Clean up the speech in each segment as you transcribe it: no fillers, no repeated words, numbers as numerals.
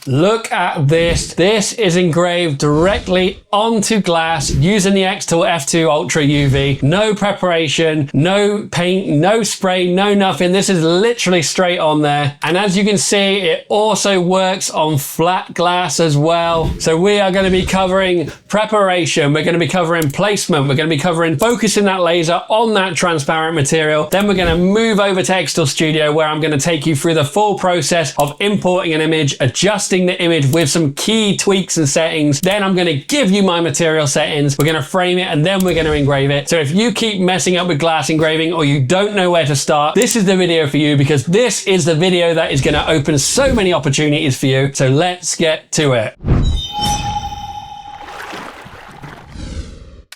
Look at this. This is engraved directly onto glass using the xTool F2 Ultra UV. No preparation, no paint, no spray, no nothing. This is literally straight on there. And as you can see, it also works on flat glass as well. So we are going to be covering preparation. We're going to be covering placement. We're going to be covering focusing that laser on that transparent material. Then we're going to move over to xTool Studio, where I'm going to take you through the full process of importing an image, adjusting the image with some key tweaks and settings. Then I'm going to give you my material settings. We're going to frame it and then we're going to engrave it. So if you keep messing up with glass engraving or you don't know where to start, this is the video for you, because this is the video that is going to open so many opportunities for you. So let's get to it.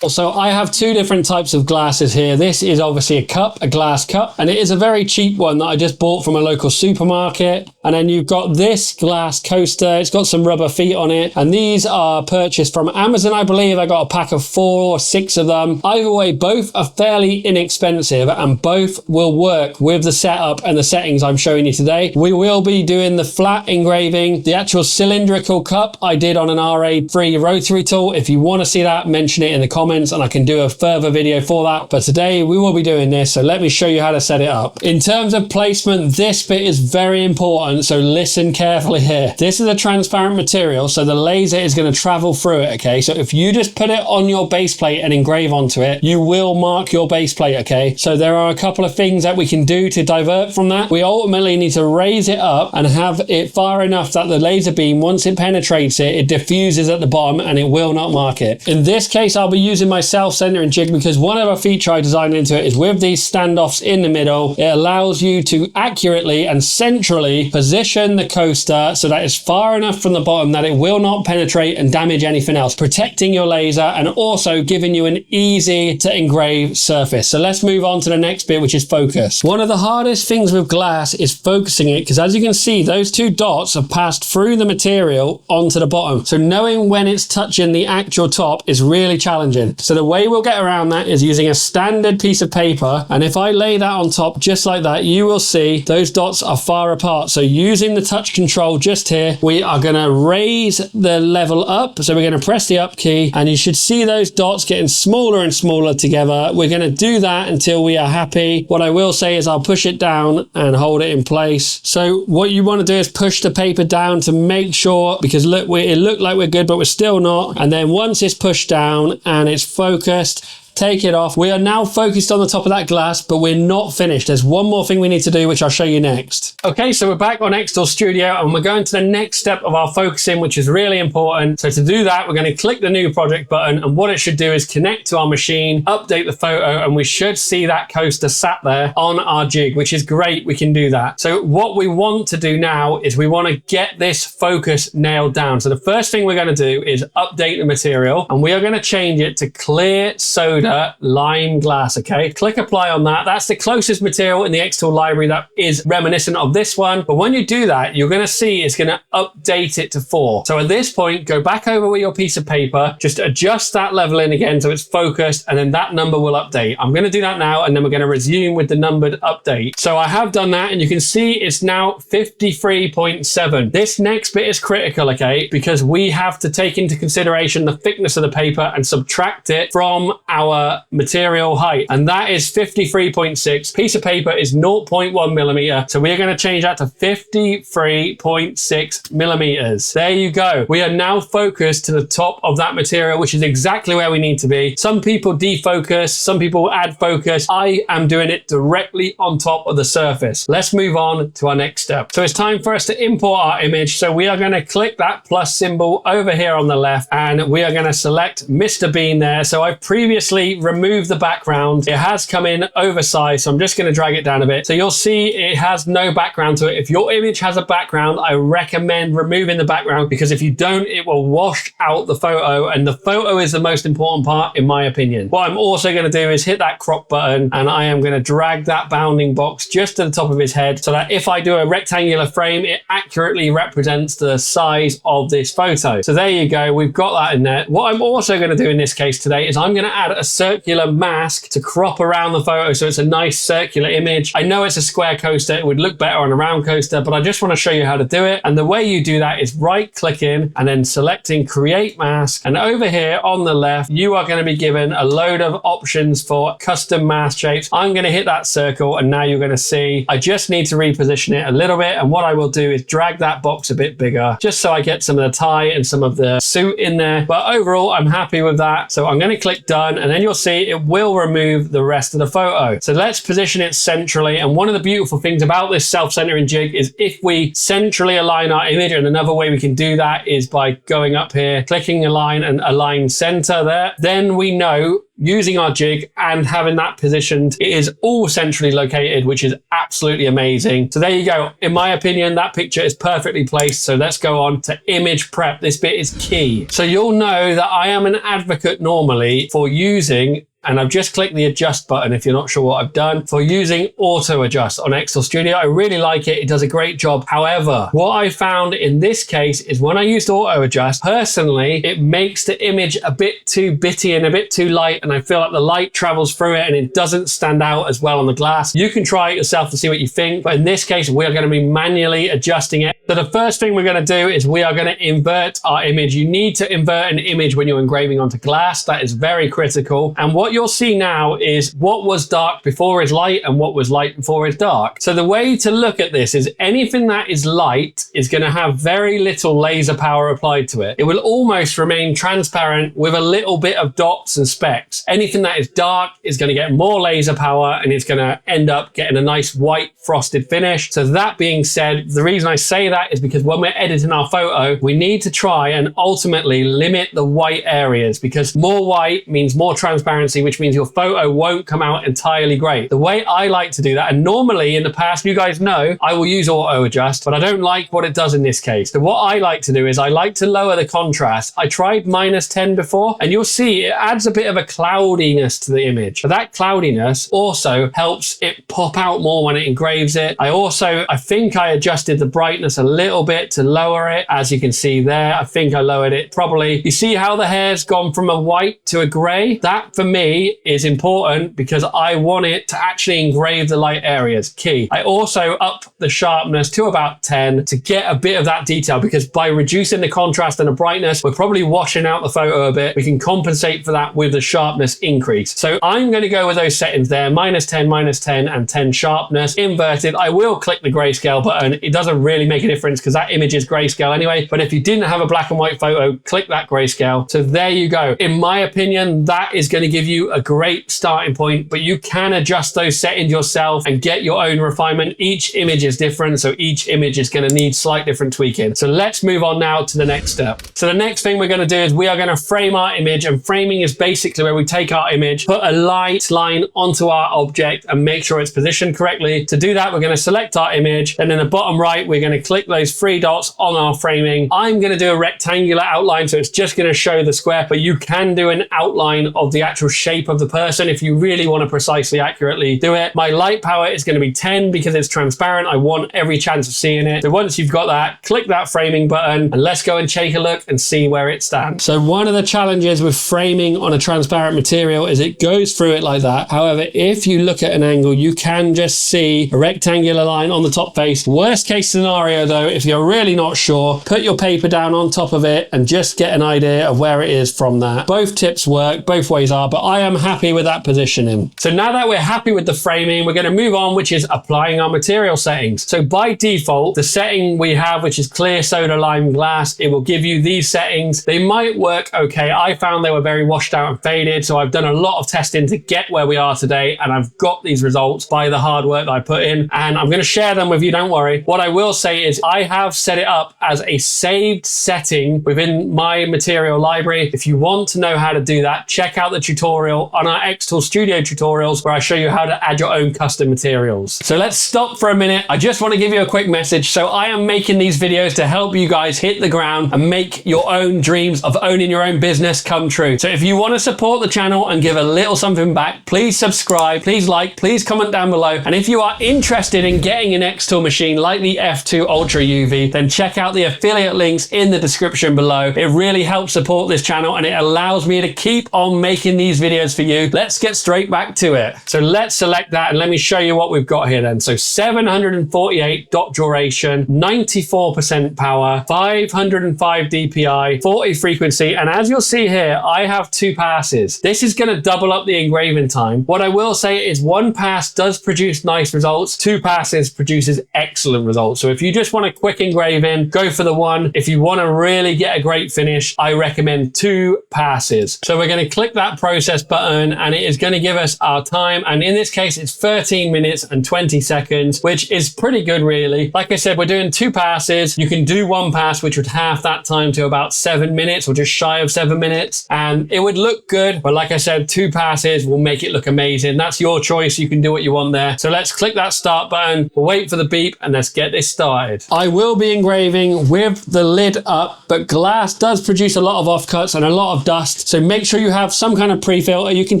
So I have two different types of glasses here. This is obviously a cup, a glass cup, and it is a very cheap one that I just bought from a local supermarket. And then you've got this glass coaster. It's got some rubber feet on it. And these are purchased from Amazon, I believe. I got a pack of 4 or 6 of them. Either way, both are fairly inexpensive and both will work with the setup and the settings I'm showing you today. We will be doing the flat engraving. The actual cylindrical cup I did on an RA3 rotary tool. If you want to see that, mention it in the comments and I can do a further video for that. But today we will be doing this, so let me show you how to set it up. In terms of placement, this bit is very important, so listen carefully here. This is a transparent material, so the laser is going to travel through it, okay? So if you just put it on your base plate and engrave onto it, you will mark your base plate, okay? So there are a couple of things that we can do to divert from that. We ultimately need to raise it up and have it far enough that the laser beam, once it penetrates it, it diffuses at the bottom and it will not mark it. In this case, I'll be using my self-centering jig because one other feature I designed into it is with these standoffs in the middle, it allows you to accurately and centrally position the coaster so that it's far enough from the bottom that it will not penetrate and damage anything else, protecting your laser and also giving you an easy to engrave surface. So let's move on to the next bit, which is focus. One of the hardest things with glass is focusing it, because as you can see, those 2 dots have passed through the material onto the bottom. So knowing when it's touching the actual top is really challenging. So the way we'll get around that is using a standard piece of paper, and if I lay that on top just like that, you will see those dots are far apart. So using the touch control just here, we are going to raise the level up. So we're going to press the up key and you should see those dots getting smaller and smaller together. We're going to do that until we are happy. What I will say is I'll push it down and hold it in place. So what you want to do is push the paper down to make sure, because look, it looked like we're good but we're still not. And then once it's pushed down and it's focused, take it off. We are now focused on the top of that glass, but we're not finished. There's one more thing we need to do, which I'll show you next. Okay, so we're back on xTool Studio and we're going to the next step of our focusing, which is really important. So to do that, we're going to click the new project button, and what it should do is connect to our machine, update the photo, and we should see that coaster sat there on our jig, which is great. We can do that. So what we want to do now is we want to get this focus nailed down. So the first thing we're going to do is update the material, and we are going to change it to clear soda lime glass. Okay, click apply on that. That's the closest material in the xTool library that is reminiscent of this one. But when you do that, you're going to see it's going to update it to 4. So at this point, go back over with your piece of paper, just adjust that level in again so it's focused, and then that number will update. I'm going to do that now, and then we're going to resume with the numbered update. So I have done that, and you can see it's now 53.7. This next bit is critical, okay, because we have to take into consideration the thickness of the paper and subtract it from our material height, and that is 53.6. Piece of paper is 0.1 millimeter, so we're going to change that to 53.6 millimeters. There you go. We are now focused to the top of that material, which is exactly where we need to be. Some people defocus, some people add focus. I am doing it directly on top of the surface. Let's move on to our next step. So it's time for us to import our image. So we are going to click that plus symbol over here on the left, and we are going to select Mr. Bean there. So I've previously remove the background. It has come in oversized, so I'm just going to drag it down a bit. So you'll see it has no background to it. If your image has a background, I recommend removing the background, because if you don't, it will wash out the photo, and the photo is the most important part in my opinion. What I'm also going to do is hit that crop button, and I am going to drag that bounding box just to the top of his head so that if I do a rectangular frame, it accurately represents the size of this photo. So there you go. We've got that in there. What I'm also going to do in this case today is I'm going to add a circular mask to crop around the photo so it's a nice circular image. I know it's a square coaster, it would look better on a round coaster, but I just want to show you how to do it. And the way you do that is right clicking and then selecting create mask. And over here on the left, you are going to be given a load of options for custom mask shapes. I'm going to hit that circle, and now you're going to see I just need to reposition it a little bit. And what I will do is drag that box a bit bigger just so I get some of the tie and some of the suit in there. But overall, I'm happy with that. So I'm going to click done, and then you'll see it will remove the rest of the photo. So let's position it centrally. And one of the beautiful things about this self-centering jig is if we centrally align our image, and another way we can do that is by going up here, clicking align and align center there, then we know using our jig and having that positioned, it is all centrally located, which is absolutely amazing. So there you go. In my opinion, that picture is perfectly placed. So let's go on to image prep. This bit is key. So you'll know that I am an advocate normally for using, and I've just clicked the adjust button if you're not sure what I've done, for using auto adjust on xTool Studio. I really like it. It does a great job. However, what I found in this case is when I used auto adjust, personally, it makes the image a bit too bitty and a bit too light. And I feel like the light travels through it and it doesn't stand out as well on the glass. You can try it yourself to see what you think. But in this case, we're going to be manually adjusting it. So the first thing we're going to do is we are going to invert our image. You need to invert an image when you're engraving onto glass. That is very critical. And what you'll see now is what was dark before is light and what was light before is dark. So the way to look at this is anything that is light is going to have very little laser power applied to it. It will almost remain transparent with a little bit of dots and specks. Anything that is dark is going to get more laser power and it's going to end up getting a nice white frosted finish. So that being said, the reason I say that is because when we're editing our photo, we need to try and ultimately limit the white areas, because more white means more transparency, which means your photo won't come out entirely great. The way I like to do that, and normally in the past, you guys know, I will use auto adjust, but I don't like what it does in this case. So what I like to do is I like to lower the contrast. I tried -10 before, and you'll see it adds a bit of a cloudiness to the image. But that cloudiness also helps it pop out more when it engraves it. I think I adjusted the brightness a little bit to lower it. As you can see there, I think I lowered it probably. You see how the hair's gone from a white to a gray? That for me is important because I want it to actually engrave the light areas. Key. I also up the sharpness to about 10 to get a bit of that detail, because by reducing the contrast and the brightness, we're probably washing out the photo a bit. We can compensate for that with the sharpness increase. So I'm going to go with those settings there, -10, -10, and 10 sharpness. Inverted, I will click the grayscale button. It doesn't really make a difference because that image is grayscale anyway. But if you didn't have a black and white photo, click that grayscale. So there you go. In my opinion, that is going to give you a great starting point, but you can adjust those settings yourself and get your own refinement. Each image is different, so each image is going to need slight different tweaking. So let's move on now to the next step. So the next thing we're going to do is we are going to frame our image, and framing is basically where we take our image, put a light line onto our object and make sure it's positioned correctly. To do that, we're going to select our image, and in the bottom right, we're going to click those 3 dots on our framing. I'm going to do a rectangular outline, so it's just going to show the square, but you can do an outline of the actual shape of the person if you really want to precisely accurately do it. My light power is going to be 10 because it's transparent. I want every chance of seeing it. So once you've got that, click that framing button and let's go and take a look and see where it stands. So one of the challenges with framing on a transparent material is it goes through it like that. However, if you look at an angle, you can just see a rectangular line on the top face. Worst case scenario though, if you're really not sure, put your paper down on top of it and just get an idea of where it is from that. Both tips work, both ways are, but I am happy with that positioning. So now that we're happy with the framing, we're going to move on, which is applying our material settings. So by default, the setting we have, which is clear soda lime glass, it will give you these settings. They might work okay. I found they were very washed out and faded, so I've done a lot of testing to get where we are today, and I've got these results by the hard work that I put in, and I'm going to share them with you, don't worry. What I will say is I have set it up as a saved setting within my material library. If you want to know how to do that, check out the tutorial on our xTool Studio tutorials where I show you how to add your own custom materials. So let's stop for a minute. I just want to give you a quick message. So I am making these videos to help you guys hit the ground and make your own dreams of owning your own business come true. So if you want to support the channel and give a little something back, please subscribe, please like, please comment down below. And if you are interested in getting an xTool machine like the F2 Ultra UV, then check out the affiliate links in the description below. It really helps support this channel and it allows me to keep on making these videos videos for you. Let's get straight back to it. So let's select that and let me show you what we've got here then. So 748 dot duration, 94% power, 505 DPI, 40 frequency. And as you'll see here, I have 2 passes. This is going to double up the engraving time. What I will say is 1 pass does produce nice results. 2 passes produces excellent results. So if you just want a quick engraving, go for the 1. If you want to really get a great finish, I recommend 2 passes. So we're going to click that process button and it is going to give us our time. And in this case, it's 13 minutes and 20 seconds, which is pretty good really. Like I said, we're doing 2 passes. You can do 1 pass, which would half that time to about 7 minutes or just shy of 7 minutes. And it would look good. But like I said, 2 passes will make it look amazing. That's your choice. You can do what you want there. So let's click that start button. We'll wait for the beep and let's get this started. I will be engraving with the lid up, but glass does produce a lot of offcuts and a lot of dust. So make sure you have some kind of pre-filter. You can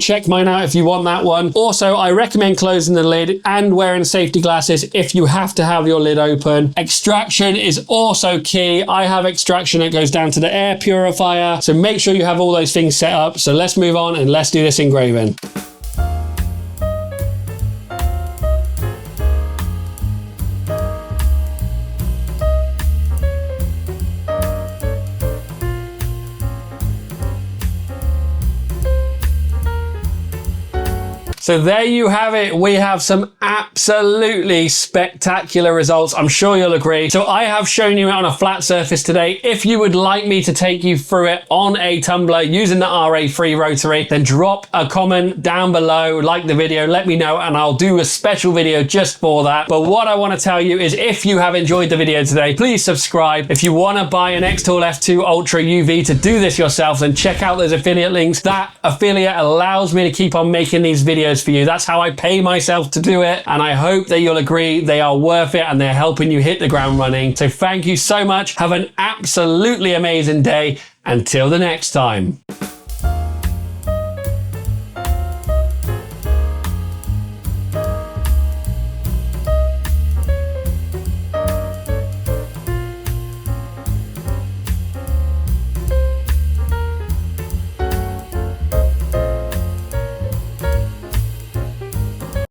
check mine out if you want that one. Also, I recommend closing the lid and wearing safety glasses if you have to have your lid open. Extraction is also key. I have extraction that goes down to the air purifier. So make sure you have all those things set up. So let's move on and let's do this engraving. So there you have it. We have some absolutely spectacular results. I'm sure you'll agree. So I have shown you it on a flat surface today. If you would like me to take you through it on a tumbler using the RA3 rotary, then drop a comment down below, like the video, let me know, and I'll do a special video just for that. But what I want to tell you is if you have enjoyed the video today, please subscribe. If you want to buy an xTool F2 Ultra UV to do this yourself, then check out those affiliate links. That affiliate allows me to keep on making these videos for you. That's how I pay myself to do it, and I hope that you'll agree they are worth it and they're helping you hit the ground running. So thank you so much. Have an absolutely amazing day. Until the next time.